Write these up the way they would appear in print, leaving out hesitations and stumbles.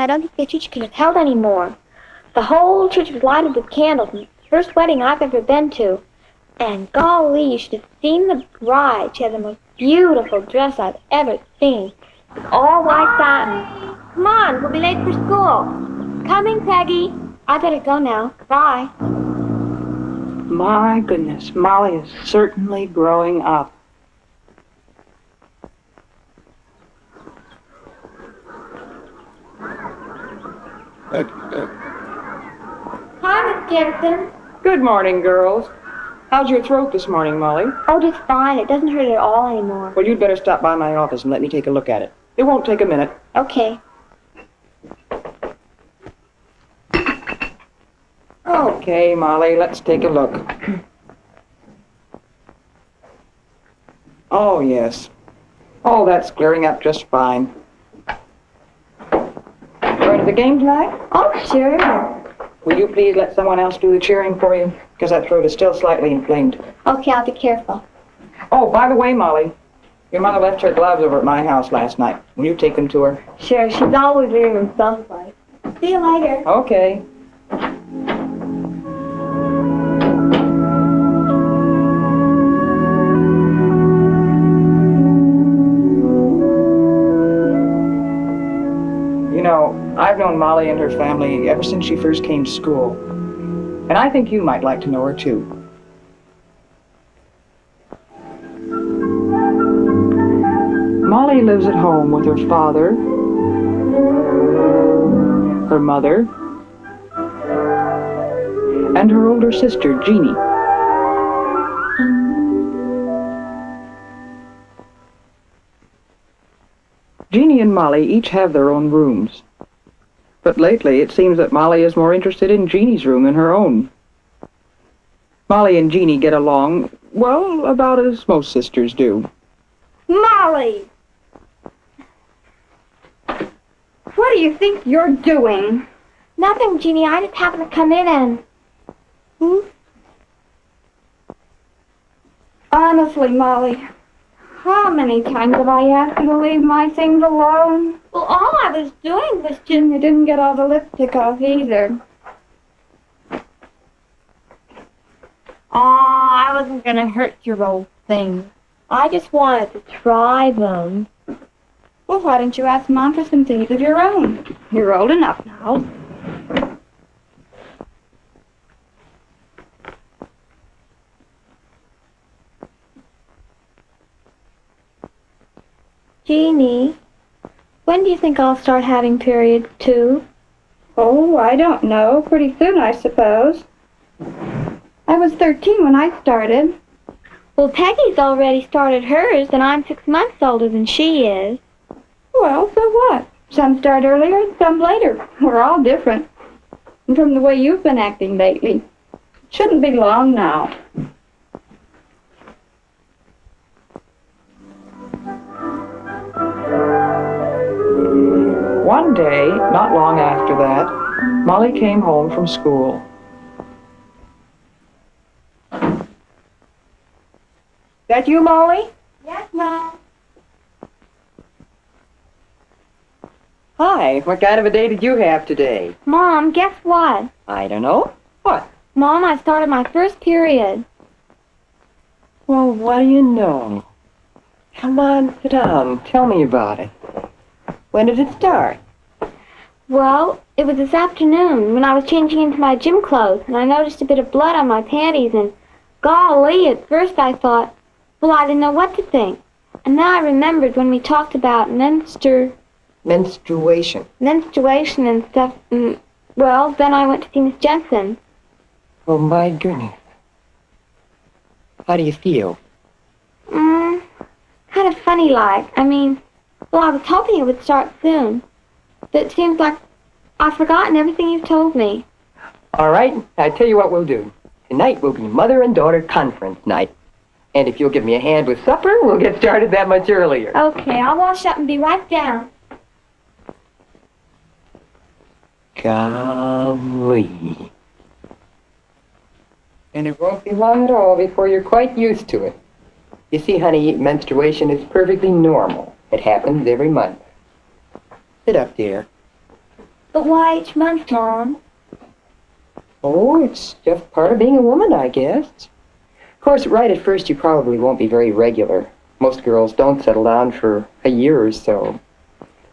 I don't think the church could have held any more. The whole church was lighted with candles, and the first wedding I've ever been to. And golly, you should have seen the bride. She had the most beautiful dress I've ever seen. It was all white satin. Come on, we'll be late for school. Coming, Peggy. I better go now. Goodbye. My goodness, Molly is certainly growing up. Hi, Miss Jensen. Good morning, girls. How's your throat this morning, Molly? Oh, just fine. It doesn't hurt at all anymore. Well, you'd better stop by my office and let me take a look at it. It won't take a minute. Okay. Okay, Molly, let's take a look. Oh, yes. Oh, that's clearing up just fine. Going to the game tonight? Oh, sure. Will you please let someone else do the cheering for you? Because that throat is still slightly inflamed. Okay, I'll be careful. Oh, by the way, Molly, your mother left her gloves over at my house last night. Will you take them to her? Sure, she's always wearing them someplace. See you later. Okay. You know, I've known Molly and her family ever since she first came to school. And I think you might like to know her, too. Molly lives at home with her father, her mother, and her older sister, Jeannie. Jeannie and Molly each have their own rooms. But lately, it seems that Molly is more interested in Jeannie's room than her own. Molly and Jeannie get along, well, about as most sisters do. Molly! What do you think you're doing? Nothing, Jeannie. I just happened to come in and... Honestly, Molly, how many times have I asked you to leave my things alone? Well, all I was doing was just... You didn't get all the lipstick off either. Aw, I wasn't gonna hurt your old thing. I just wanted to try them. Well, why didn't you ask Mom for some things of your own? You're old enough now. Jeannie, when do you think I'll start having periods, too? Oh, I don't know. Pretty soon, I suppose. I was 13 when I started. Well, Peggy's already started hers, and I'm 6 months older than she is. Well, so what? Some start earlier and some later. We're all different. And from the way you've been acting lately, it shouldn't be long now. One day, not long after that, Molly came home from school. That you, Molly? Yes, Mom. Hi, what kind of a day did you have today? Mom, guess what? I don't know. What? Mom, I started my first period. Well, what do you know? Come on, sit down. Tell me about it. When did it start? Well, it was this afternoon when I was changing into my gym clothes, and I noticed a bit of blood on my panties, and golly, at first I thought, well, I didn't know what to think. And then I remembered when we talked about Menstruation. menstruation and stuff, and, well, then I went to see Miss Jensen. Oh, my goodness. How do you feel? Kind of funny like. I mean, well, I was hoping it would start soon. But it seems like I've forgotten everything you've told me. All right, I tell you what we'll do. Tonight will be mother and daughter conference night. And if you'll give me a hand with supper, we'll get started that much earlier. Okay, I'll wash up and be right down. Golly. And it won't be long at all before you're quite used to it. You see, honey, menstruation is perfectly normal. It happens every month. Sit up, dear. But why each month, Mom? Oh, it's just part of being a woman, I guess. Of course, right at first you probably won't be very regular. Most girls don't settle down for a year or so.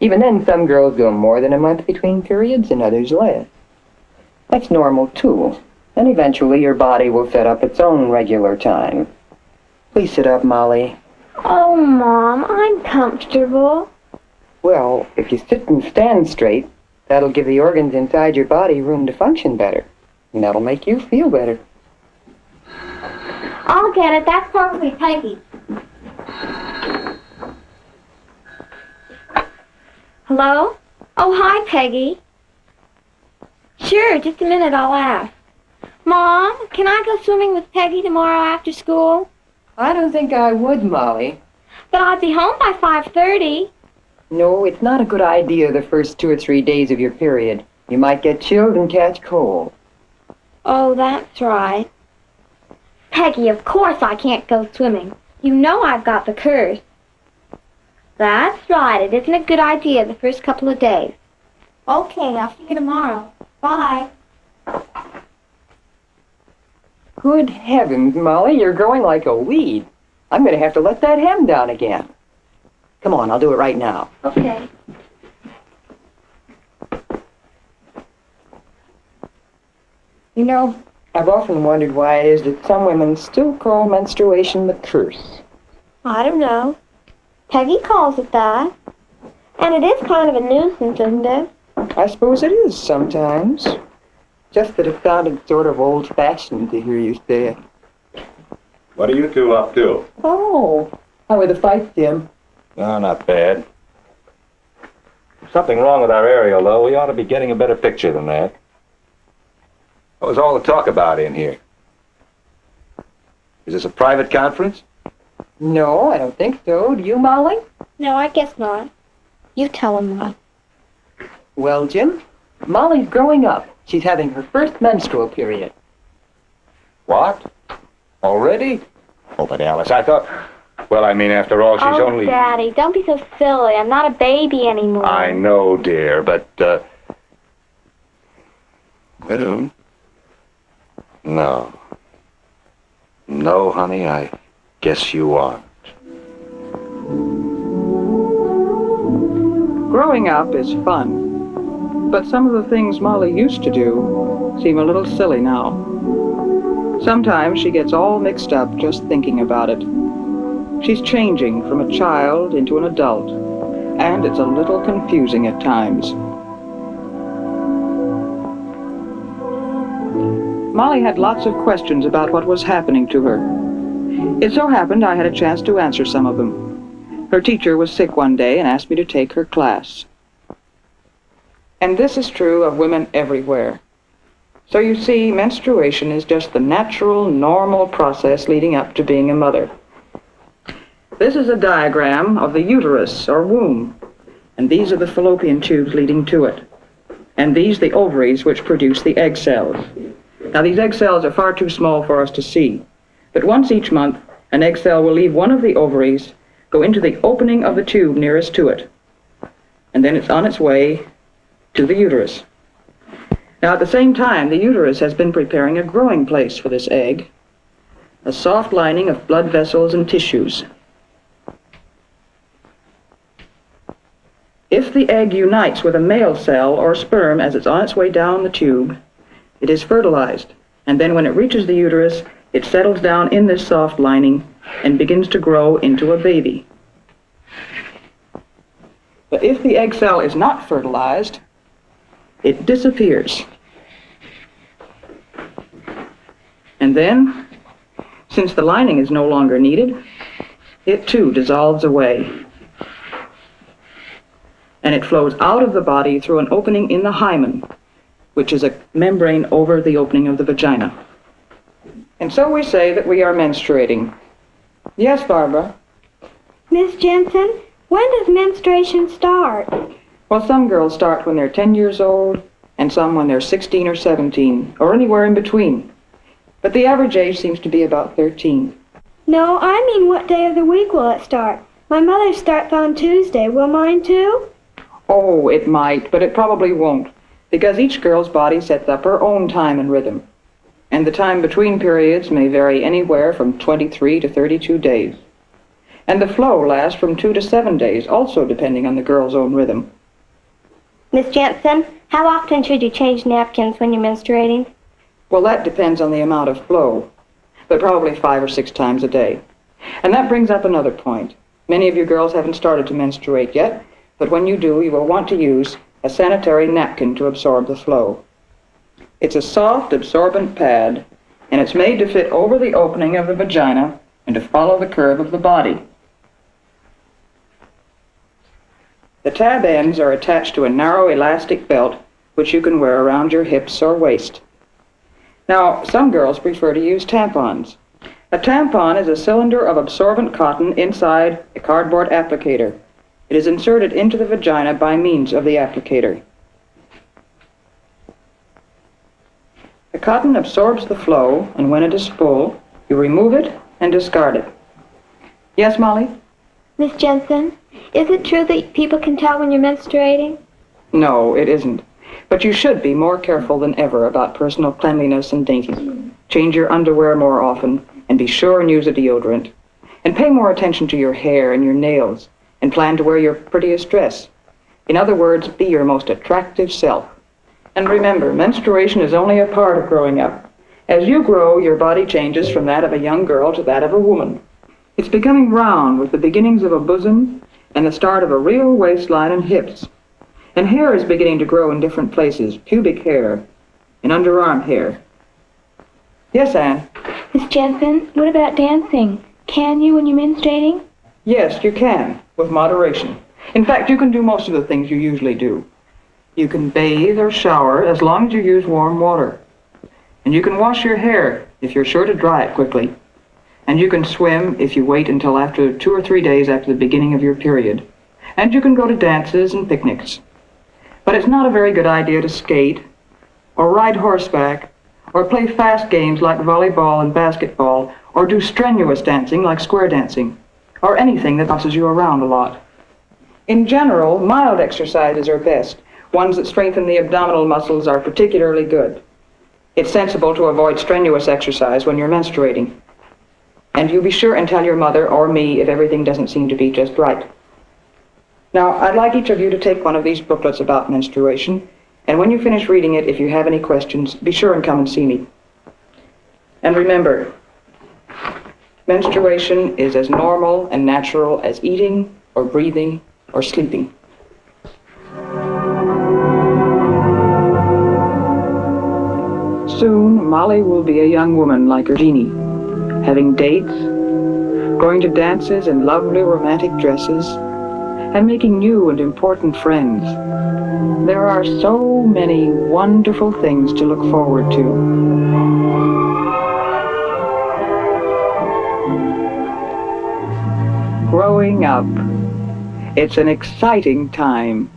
Even then, some girls go more than a month between periods and others less. That's normal, too. And eventually your body will set up its own regular time. Please sit up, Molly. Oh, Mom, I'm comfortable. Well, if you sit and stand straight, that'll give the organs inside your body room to function better. And that'll make you feel better. I'll get it. That's probably Peggy. Hello? Oh, hi, Peggy. Sure, just a minute, I'll ask. Mom, can I go swimming with Peggy tomorrow after school? I don't think I would, Molly. But I'd be home by 5:30. No, it's not a good idea the first 2 or 3 days of your period. You might get chilled and catch cold. Oh, that's right. Peggy, of course I can't go swimming. You know I've got the curse. That's right. It isn't a good idea the first couple of days. Okay, I'll see you tomorrow. Bye. Good heavens, Molly, you're growing like a weed. I'm going to have to let that hem down again. Come on, I'll do it right now. Okay. You know, I've often wondered why it is that some women still call menstruation the curse. I don't know. Peggy calls it that. And it is kind of a nuisance, isn't it? I suppose it is sometimes. Just that it sounded sort of old-fashioned to hear you say it. What are you two up to? Oh, how were the fights, Jim? No, not bad. Something wrong with our aerial, though. We ought to be getting a better picture than that. What was all the talk about in here? Is this a private conference? No, I don't think so. Do you, Molly? No, I guess not. You tell him what. Well, Jim, Molly's growing up. She's having her first menstrual period. What? Already? Oh, but Alice, I thought... Well, I mean, after all, she's only... Daddy, don't be so silly. I'm not a baby anymore. I know, dear, but, Well... No. No, honey, I guess you aren't. Growing up is fun, but some of the things Molly used to do seem a little silly now. Sometimes she gets all mixed up just thinking about it. She's changing from a child into an adult, and it's a little confusing at times. Molly had lots of questions about what was happening to her. It so happened I had a chance to answer some of them. Her teacher was sick one day and asked me to take her class. And this is true of women everywhere. So you see, menstruation is just the natural, normal process leading up to being a mother. This is a diagram of the uterus or womb, and these are the fallopian tubes leading to it. And these the ovaries which produce the egg cells. Now these egg cells are far too small for us to see, but once each month an egg cell will leave one of the ovaries, go into the opening of the tube nearest to it, and then it's on its way to the uterus. Now at the same time, the uterus has been preparing a growing place for this egg, a soft lining of blood vessels and tissues. If the egg unites with a male cell or sperm as it's on its way down the tube, it is fertilized, and then when it reaches the uterus, it settles down in this soft lining and begins to grow into a baby. But if the egg cell is not fertilized, it disappears. And then, since the lining is no longer needed, it too dissolves away. And it flows out of the body through an opening in the hymen, which is a membrane over the opening of the vagina. And so we say that we are menstruating. Yes, Barbara? Miss Jensen, when does menstruation start? Well, some girls start when they're 10 years old, and some when they're 16 or 17, or anywhere in between. But the average age seems to be about 13. No, I mean what day of the week will it start? My mother starts on Tuesday. Will mine too? Oh, it might, but it probably won't. because each girl's body sets up her own time and rhythm, and the time between periods may vary anywhere from 23 to 32 days. And the flow lasts from 2 to 7 days, also depending on the girl's own rhythm. Miss Jensen, how often should you change napkins when you're menstruating? Well, that depends on the amount of flow, but probably 5 or 6 times a day. And that brings up another point. Many of you girls haven't started to menstruate yet, but when you do, you will want to use a sanitary napkin to absorb the flow. It's a soft, absorbent pad, and it's made to fit over the opening of the vagina and to follow the curve of the body. The tab ends are attached to a narrow elastic belt which you can wear around your hips or waist. Now, some girls prefer to use tampons. A tampon is a cylinder of absorbent cotton inside a cardboard applicator. It is inserted into the vagina by means of the applicator. The cotton absorbs the flow, and when it is full, you remove it and discard it. Yes, Molly? Miss Jensen, is it true that people can tell when you're menstruating? No, it isn't. But you should be more careful than ever about personal cleanliness and daintiness. Change your underwear more often, and be sure and use a deodorant. And pay more attention to your hair and your nails, and plan to wear your prettiest dress. In other words, be your most attractive self. And remember, menstruation is only a part of growing up. As you grow, your body changes from that of a young girl to that of a woman. It's becoming round with the beginnings of a bosom and the start of a real waistline and hips. And hair is beginning to grow in different places, pubic hair and underarm hair. Yes, Anne? Miss Jensen, what about dancing? Can you when you're menstruating? Yes, you can, with moderation. In fact, you can do most of the things you usually do. You can bathe or shower as long as you use warm water. And you can wash your hair if you're sure to dry it quickly. And you can swim if you wait until after 2 or 3 days after the beginning of your period. And you can go to dances and picnics. But it's not a very good idea to skate, or ride horseback, or play fast games like volleyball and basketball, or do strenuous dancing like square dancing, or anything that bounces you around a lot. In general, mild exercises are best. Ones that strengthen the abdominal muscles are particularly good. It's sensible to avoid strenuous exercise when you're menstruating. And you be sure and tell your mother or me if everything doesn't seem to be just right. Now, I'd like each of you to take one of these booklets about menstruation, and when you finish reading it, if you have any questions, be sure and come and see me. And remember, menstruation is as normal and natural as eating or breathing or sleeping. Soon, Molly will be a young woman like her Jeannie, having dates, going to dances in lovely romantic dresses, and making new and important friends. There are so many wonderful things to look forward to. Growing up, it's an exciting time.